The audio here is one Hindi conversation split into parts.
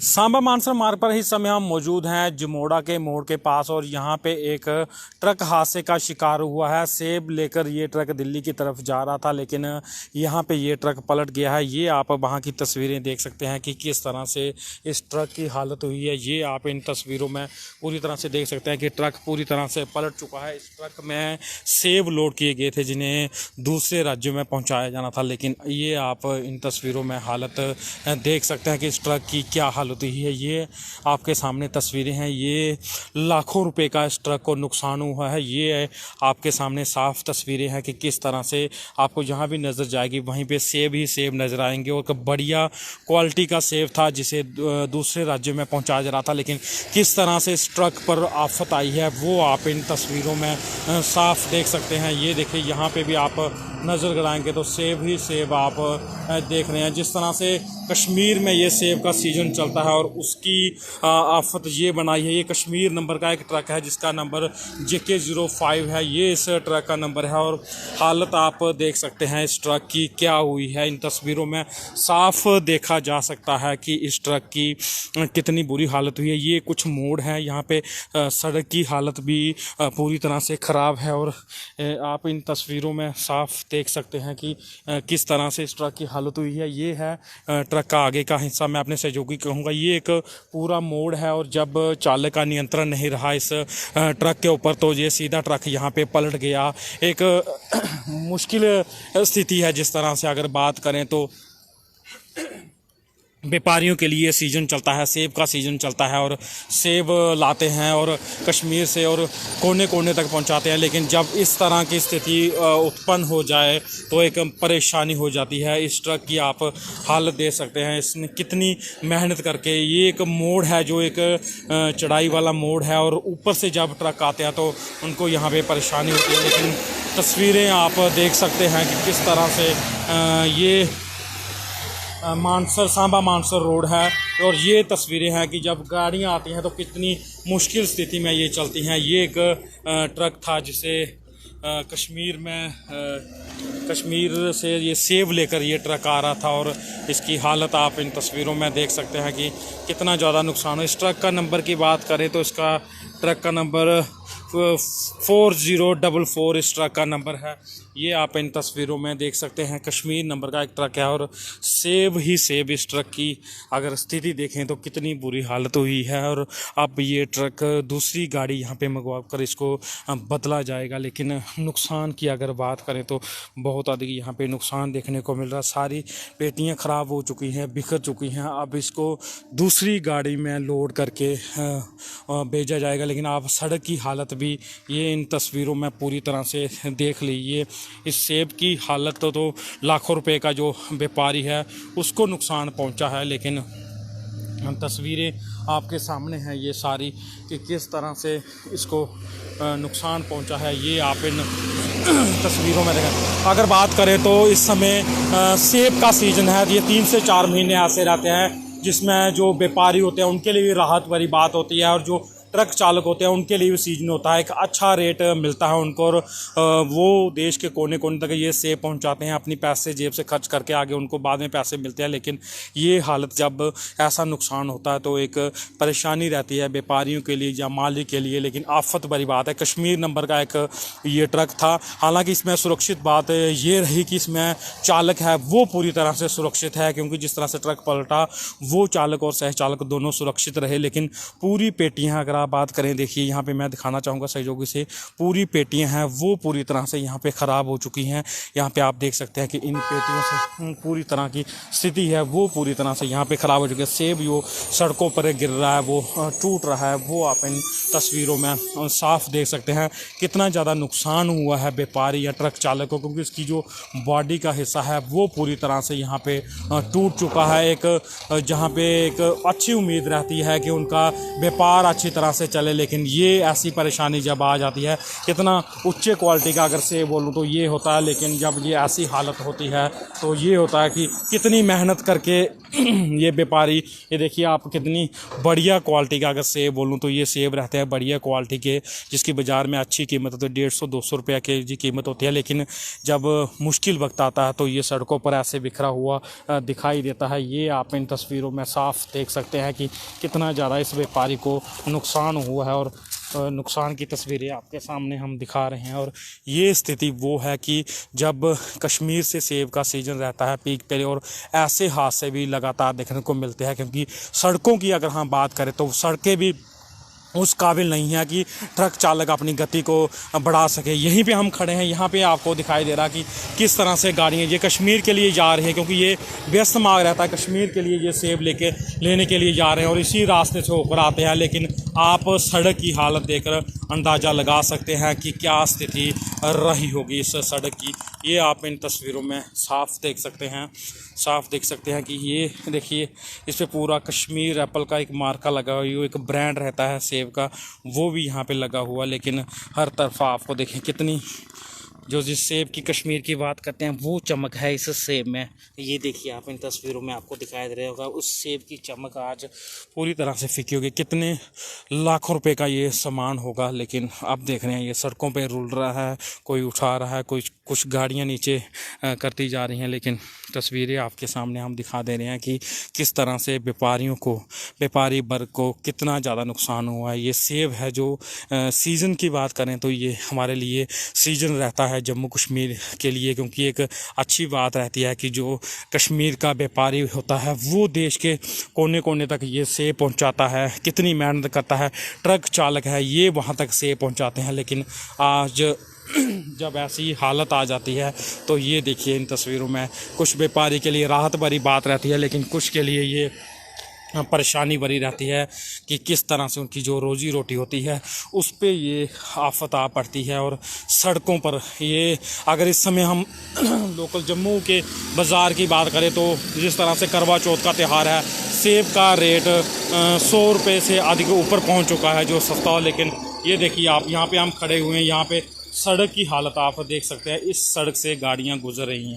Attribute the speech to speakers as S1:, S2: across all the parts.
S1: सांबा मानसर मार्ग पर इस समय हम मौजूद हैं जमोड़ा के मोड़ के पास और यहाँ पे एक ट्रक हादसे का शिकार हुआ है। सेब लेकर ये ट्रक दिल्ली की तरफ जा रहा था, लेकिन यहाँ पे ये ट्रक पलट गया है। ये आप वहाँ की तस्वीरें देख सकते हैं कि किस तरह से इस ट्रक की हालत हुई है। ये आप इन तस्वीरों में पूरी तरह से देख सकते हैं कि ट्रक पूरी तरह से पलट चुका है। इस ट्रक में सेब लोड किए गए थे जिन्हें दूसरे राज्यों में पहुँचाया जाना था, लेकिन ये आप इन तस्वीरों में हालत देख सकते हैं कि इस ट्रक की क्या हालत हुई है। ये आपके सामने तस्वीरें हैं। ये लाखों रुपए का इस ट्रक को नुकसान हुआ है। ये आपके सामने साफ तस्वीरें हैं कि किस तरह से आपको जहां भी नज़र जाएगी वहीं पे सेब ही सेब नज़र आएंगे और बढ़िया क्वालिटी का सेब था जिसे दूसरे राज्यों में पहुंचाया जा रहा था, लेकिन किस तरह से इस ट्रक पर आफत आई है वो आप इन तस्वीरों में साफ देख सकते हैं। ये देखिए, यहाँ पे भी आप नज़र गड़ाएंगे तो सेब ही सेब आप देख रहे हैं। जिस तरह से कश्मीर में ये सेब का सीज़न चलता है और उसकी आफत ये बनाई है। ये कश्मीर नंबर का एक ट्रक है जिसका नंबर JK05 है। ये इस ट्रक का नंबर है और हालत आप देख सकते हैं इस ट्रक की क्या हुई है। इन तस्वीरों में साफ देखा जा सकता है कि इस ट्रक की कितनी बुरी हालत हुई है। ये कुछ मोड़ हैं, यहाँ पे सड़क की हालत भी पूरी तरह से ख़राब है और आप इन तस्वीरों में साफ देख सकते हैं कि किस तरह से इस ट्रक की हालत हुई है। ये है ट्रक का आगे का हिस्सा। मैं अपने सहयोगी कहूँगा ये एक पूरा मोड़ है और जब चालक का नियंत्रण नहीं रहा इस ट्रक के ऊपर तो ये सीधा ट्रक यहाँ पे पलट गया। एक मुश्किल स्थिति है। जिस तरह से अगर बात करें तो व्यापारियों के लिए सीज़न चलता है, सेब का सीज़न चलता है और सेब लाते हैं और कश्मीर से और कोने कोने तक पहुंचाते हैं, लेकिन जब इस तरह की स्थिति उत्पन्न हो जाए तो एक परेशानी हो जाती है। इस ट्रक की आप हालत देख सकते हैं, इसने कितनी मेहनत करके। ये एक मोड़ है जो एक चढ़ाई वाला मोड़ है और ऊपर से जब ट्रक आते हैं तो उनको यहाँ पे परेशानी होती है, लेकिन तस्वीरें आप देख सकते हैं कि किस तरह से ये मानसर सांबा मानसर रोड है और ये तस्वीरें हैं कि जब गाड़ियां आती हैं तो कितनी मुश्किल स्थिति में ये चलती हैं। ये एक ट्रक था जिसे कश्मीर से ये सेब लेकर ये ट्रक आ रहा था और इसकी हालत आप इन तस्वीरों में देख सकते हैं कि कितना ज़्यादा नुकसान है। इस ट्रक का नंबर की बात करें तो इसका ट्रक का नंबर 4044 इस ट्रक का नंबर है। ये आप इन तस्वीरों में देख सकते हैं। कश्मीर नंबर का एक ट्रक है और सेब ही सेब इस ट्रक की अगर स्थिति देखें तो कितनी बुरी हालत हुई है और अब ये ट्रक दूसरी गाड़ी यहाँ पे मंगवा कर इसको बदला जाएगा, लेकिन नुकसान की अगर बात करें तो बहुत अधिक यहाँ पे नुकसान देखने को मिल रहा है। सारी पेटियाँ ख़राब हो चुकी हैं, बिखर चुकी हैं। अब इसको दूसरी गाड़ी में लोड करके भेजा जाएगा, लेकिन आप सड़क की हालत भी ये इन तस्वीरों में पूरी तरह से देख लीजिए। इस सेब की हालत तो लाखों रुपए का जो व्यापारी है उसको नुकसान पहुंचा है, लेकिन तस्वीरें आपके सामने हैं ये सारी कि किस तरह से इसको नुकसान पहुंचा है। ये आप इन तस्वीरों में देखें। अगर बात करें तो इस समय सेब का सीज़न है। ये 3 से 4 महीने ऐसे रहते हैं जिसमें जो व्यापारी होते हैं उनके लिए भी राहत भरी बात होती है और जो ट्रक चालक होते हैं उनके लिए भी सीजन होता है। एक अच्छा रेट मिलता है उनको और वो देश के कोने कोने तक ये सेब पहुंचाते हैं अपनी पैसे जेब से खर्च करके, आगे उनको बाद में पैसे मिलते हैं। लेकिन ये हालत जब ऐसा नुकसान होता है तो एक परेशानी रहती है व्यापारियों के लिए या मालिक के लिए, लेकिन आफत भरी बात है। कश्मीर नंबर का एक ये ट्रक था। हालांकि इसमें सुरक्षित बात ये रही कि इसमें चालक है वो पूरी तरह से सुरक्षित है, क्योंकि जिस तरह से ट्रक पलटा वो चालक और सह चालक दोनों सुरक्षित रहे। लेकिन पूरी पेटियाँ अगर बात करें, देखिए यहाँ पे मैं दिखाना चाहूँगा सहयोगी से, पूरी पेटियाँ हैं वो पूरी तरह से यहाँ पे ख़राब हो चुकी हैं। यहाँ पे आप देख सकते हैं कि इन पेटियों से पूरी तरह की स्थिति है वो पूरी तरह से यहाँ पे ख़राब हो चुकी है। सेब जो सड़कों पर गिर रहा है वो टूट रहा है, वो आप इन तस्वीरों में साफ देख सकते हैं कितना ज़्यादा नुकसान हुआ है व्यापारी या ट्रक चालक को, क्योंकि इसकी जो बॉडी का हिस्सा है वो पूरी तरह से यहाँ पे टूट चुका है। एक जहाँ पे एक अच्छी उम्मीद रहती है कि उनका व्यापार अच्छी तरह से चले, लेकिन ये ऐसी परेशानी जब आ जाती है, कितना उच्च क्वालिटी का अगर से बोलूँ तो ये होता है, लेकिन जब ये ऐसी हालत होती है तो ये होता है कि कितनी मेहनत करके ये व्यापारी, ये देखिए आप कितनी बढ़िया क्वालिटी का, अगर सेब बोलूँ तो ये सेब रहते हैं बढ़िया क्वालिटी के, जिसकी बाज़ार में अच्छी कीमत होती है, 150-200 रुपये के जी कीमत होती है। लेकिन जब मुश्किल वक्त आता है तो ये सड़कों पर ऐसे बिखरा हुआ दिखाई देता है। ये आप इन तस्वीरों में साफ देख सकते हैं कि कितना ज़्यादा इस व्यापारी को नुकसान हुआ है, और नुकसान की तस्वीरें आपके सामने हम दिखा रहे हैं। और ये स्थिति वो है कि जब कश्मीर से सेब का सीज़न रहता है पीक पे, और ऐसे हादसे भी लगातार देखने को मिलते हैं, क्योंकि सड़कों की अगर हम बात करें तो सड़कें भी उस काबिल नहीं है कि ट्रक चालक अपनी गति को बढ़ा सके। यहीं पे हम खड़े हैं, यहाँ पे आपको दिखाई दे रहा कि किस तरह से गाड़ियाँ ये कश्मीर के लिए जा रही हैं, क्योंकि ये व्यस्त मार्ग रहता है कश्मीर के लिए, ये सेब लेने के लिए जा रहे हैं और इसी रास्ते से होकर आते हैं। लेकिन आप सड़क की हालत देखकर अंदाज़ा लगा सकते हैं कि क्या स्थिति रही होगी इस सड़क की। ये आप इन तस्वीरों में साफ देख सकते हैं कि ये देखिए, इस पे पूरा कश्मीर एप्पल का एक मार्का लगा हुआ है, एक ब्रांड रहता है सेब का, वो भी यहाँ पे लगा हुआ। लेकिन हर तरफ आपको देखें कितनी, जो जिस सेब की कश्मीर की बात करते हैं वो चमक है इस सेब में। ये देखिए आप इन तस्वीरों में आपको दिखाई दे रहा होगा, उस सेब की चमक आज पूरी तरह से फीकी होगी। कितने लाखों रुपए का ये सामान होगा, लेकिन आप देख रहे हैं ये सड़कों पे रुल रहा है, कोई उठा रहा है, कुछ गाड़ियां नीचे करती जा रही हैं। लेकिन तस्वीरें आपके सामने हम दिखा दे रहे हैं कि किस तरह से व्यापारी वर्ग को कितना ज़्यादा नुकसान हुआ है। ये सेब है जो सीज़न की बात करें तो ये हमारे लिए सीज़न रहता है जम्मू कश्मीर के लिए, क्योंकि एक अच्छी बात रहती है कि जो कश्मीर का व्यापारी होता है वो देश के कोने कोने तक ये सेब पहुंचाता है, कितनी मेहनत करता है, ट्रक चालक है ये वहां तक सेब पहुंचाते हैं। लेकिन आज जब ऐसी हालत आ जाती है तो ये देखिए इन तस्वीरों में कुछ व्यापारी के लिए राहत भरी बात रहती है, लेकिन कुछ के लिए ये परेशानी भरी रहती है कि किस तरह से उनकी जो रोजी रोटी होती है उस पे ये आफत आ पड़ती है। और सड़कों पर ये, अगर इस समय हम लोकल जम्मू के बाज़ार की बात करें तो जिस तरह से करवा चौथ का त्यौहार है, सेब का रेट 100 रुपये से अधिक ऊपर पहुंच चुका है जो सस्ता हो। लेकिन ये देखिए आप, यहाँ पे हम खड़े हुए हैं, यहाँ पे सड़क की हालत आप देख सकते हैं। इस सड़क से गाड़ियां गुजर रही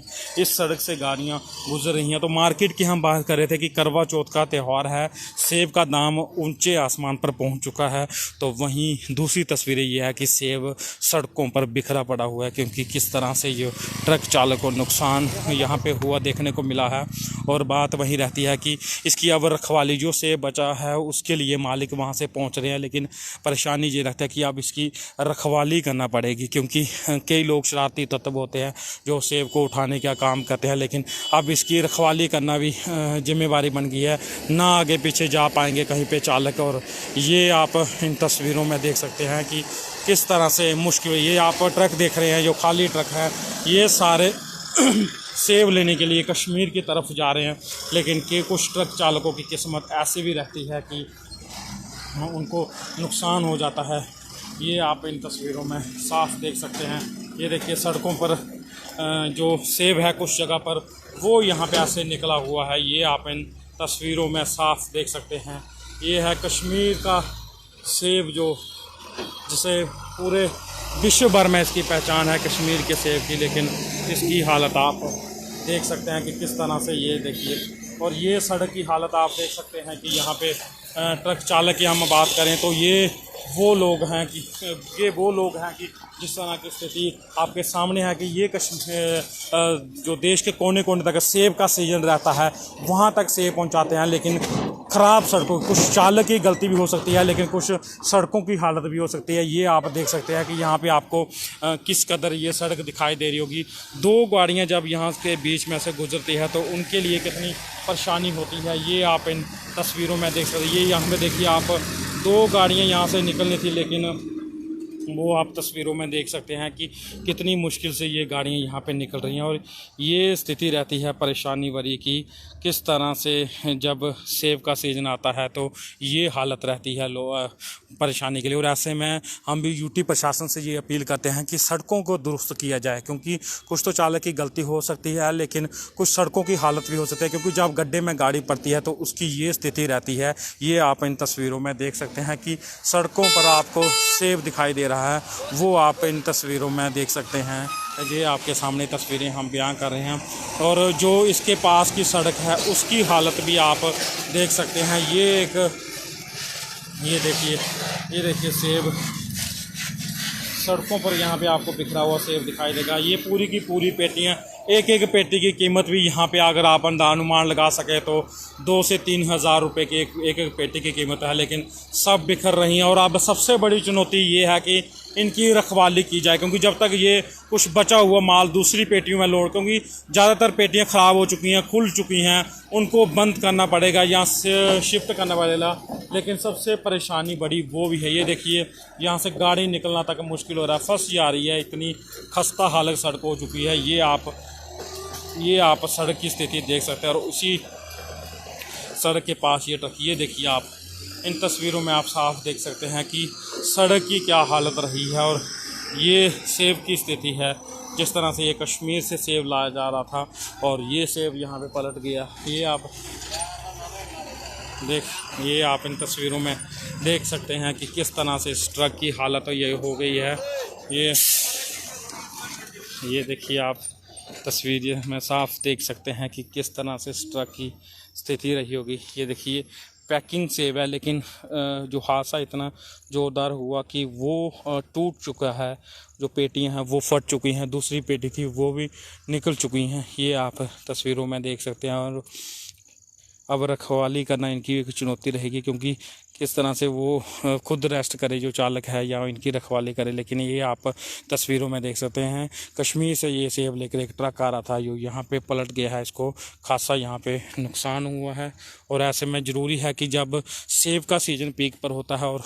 S1: हैं, तो मार्केट की हम बात कर रहे थे कि करवा चौथ का त्यौहार है, सेब का दाम ऊंचे आसमान पर पहुंच चुका है। तो वहीं दूसरी तस्वीरें ये है कि सेब सड़कों पर बिखरा पड़ा हुआ है, क्योंकि किस तरह से ये ट्रक चालक को नुकसान यहाँ पे हुआ देखने को मिला है। और बात वही रहती है कि इसकी अब रखवाली, जो सेब बचा है उसके लिए मालिक वहाँ से पहुँच रहे हैं, लेकिन परेशानी ये रहती है कि अब इसकी रखवाली करना पड़ेगी, क्योंकि कई लोग शरारती तत्व होते हैं जो सेब को उठाने का काम करते हैं। लेकिन अब इसकी रखवाली करना भी जिम्मेवारी बन गई है, ना आगे पीछे जा पाएंगे कहीं पे चालक। और ये आप इन तस्वीरों में देख सकते हैं कि किस तरह से मुश्किल, ये आप ट्रक देख रहे हैं जो खाली ट्रक है, ये सारे सेब लेने के लिए कश्मीर की तरफ जा रहे हैं। लेकिन के कुछ ट्रक चालकों की किस्मत ऐसी भी रहती है कि उनको नुकसान हो जाता है। ये आप इन तस्वीरों में साफ देख सकते हैं। ये देखिए सड़कों पर जो सेब है कुछ जगह पर वो यहाँ पे ऐसे निकला हुआ है, ये आप इन तस्वीरों में साफ देख सकते हैं। ये है कश्मीर का सेब, जो जिसे पूरे विश्व भर में इसकी पहचान है कश्मीर के सेब की। लेकिन इसकी हालत आप देख सकते हैं कि किस तरह से, ये देखिए। और ये सड़क की हालत आप देख सकते हैं कि यहाँ पे ट्रक चालक की हम बात करें तो ये वो लोग हैं कि जिस तरह की स्थिति आपके सामने है कि ये जो देश के कोने कोने तक सेब का सीजन रहता है वहाँ तक सेब पहुँचाते हैं। लेकिन ख़राब सड़कों, कुछ चालक की गलती भी हो सकती है, लेकिन कुछ सड़कों की हालत भी हो सकती है। ये आप देख सकते हैं कि यहाँ पे आपको किस कदर ये सड़क दिखाई दे रही होगी। दो गाड़ियाँ जब यहाँ के बीच में से गुजरती है तो उनके लिए कितनी परेशानी होती है, ये आप इन तस्वीरों में देख सकते हैं। ये यहाँ पे देखिए आप, दो गाड़ियाँ यहाँ से निकलनी थी, लेकिन वो आप तस्वीरों में देख सकते हैं कि कितनी मुश्किल से ये गाड़ियाँ यहाँ पे निकल रही हैं। और ये स्थिति रहती है परेशानी भरी कि किस तरह से जब सेब का सीज़न आता है तो ये हालत रहती है परेशानी के लिए। और ऐसे में हम भी यूटी प्रशासन से ये अपील करते हैं कि सड़कों को दुरुस्त किया जाए, क्योंकि कुछ तो चालक की गलती हो सकती है, लेकिन कुछ सड़कों की हालत भी हो सकती है, क्योंकि जब गड्ढे में गाड़ी पड़ती है तो उसकी ये स्थिति रहती है। ये आप इन तस्वीरों में देख सकते हैं कि सड़कों पर आपको सेब दिखाई दे रहा है, वो आप इन तस्वीरों में देख सकते हैं। ये आपके सामने तस्वीरें हम बयां कर रहे हैं। और जो इसके पास की सड़क है उसकी हालत भी आप देख सकते हैं। ये देखिए सेब, सड़कों पर यहाँ पे आपको बिखरा हुआ सेब दिखाई देगा। ये पूरी की पूरी पेटियाँ, एक एक पेटी की कीमत भी यहाँ पे अगर आप अनुमान लगा सके तो 2 से 3 हज़ार रुपये की एक एक पेटी की कीमत है, लेकिन सब बिखर रही हैं। और अब सबसे बड़ी चुनौती ये है कि इनकी रखवाली की जाए, क्योंकि जब तक ये कुछ बचा हुआ माल दूसरी पेटियों में लोड, क्योंकि ज़्यादातर पेटियाँ ख़राब हो चुकी हैं, खुल चुकी हैं, उनको बंद करना पड़ेगा या शिफ्ट करना पड़ेगा। लेकिन सबसे परेशानी बड़ी वो भी है, ये देखिए यहाँ से गाड़ी निकलना तक मुश्किल हो रहा है, फंस जा रही है, इतनी खस्ता हालत सड़क हो चुकी है। ये आप सड़क की स्थिति देख सकते हैं। और उसी सड़क के पास ये ट्रक, ये देखिए आप इन तस्वीरों में आप साफ देख सकते हैं कि सड़क की क्या हालत रही है। और ये सेब की स्थिति है, जिस तरह से ये कश्मीर से सेब लाया जा रहा था और ये सेब यहाँ पे पलट गया। ये आप इन तस्वीरों में देख सकते हैं कि किस तरह से इस ट्रक की हालत ये हो गई है। ये देखिए आप तस्वीर में साफ देख सकते हैं कि किस तरह से इस ट्रक की स्थिति रही होगी। ये देखिए पैकिंग सेब है, लेकिन जो हादसा इतना ज़ोरदार हुआ कि वो टूट चुका है, जो पेटियां हैं वो फट चुकी हैं, दूसरी पेटी थी वो भी निकल चुकी हैं। ये आप तस्वीरों में देख सकते हैं। और अब रखवाली करना इनकी एक चुनौती रहेगी, क्योंकि किस तरह से वो खुद रेस्ट करे जो चालक है या इनकी रखवाली करे। लेकिन ये आप तस्वीरों में देख सकते हैं, कश्मीर से ये सेब लेकर एक ट्रक आ रहा था, जो यहाँ पे पलट गया है, इसको खासा यहाँ पे नुकसान हुआ है। और ऐसे में ज़रूरी है कि जब सेब का सीज़न पीक पर होता है और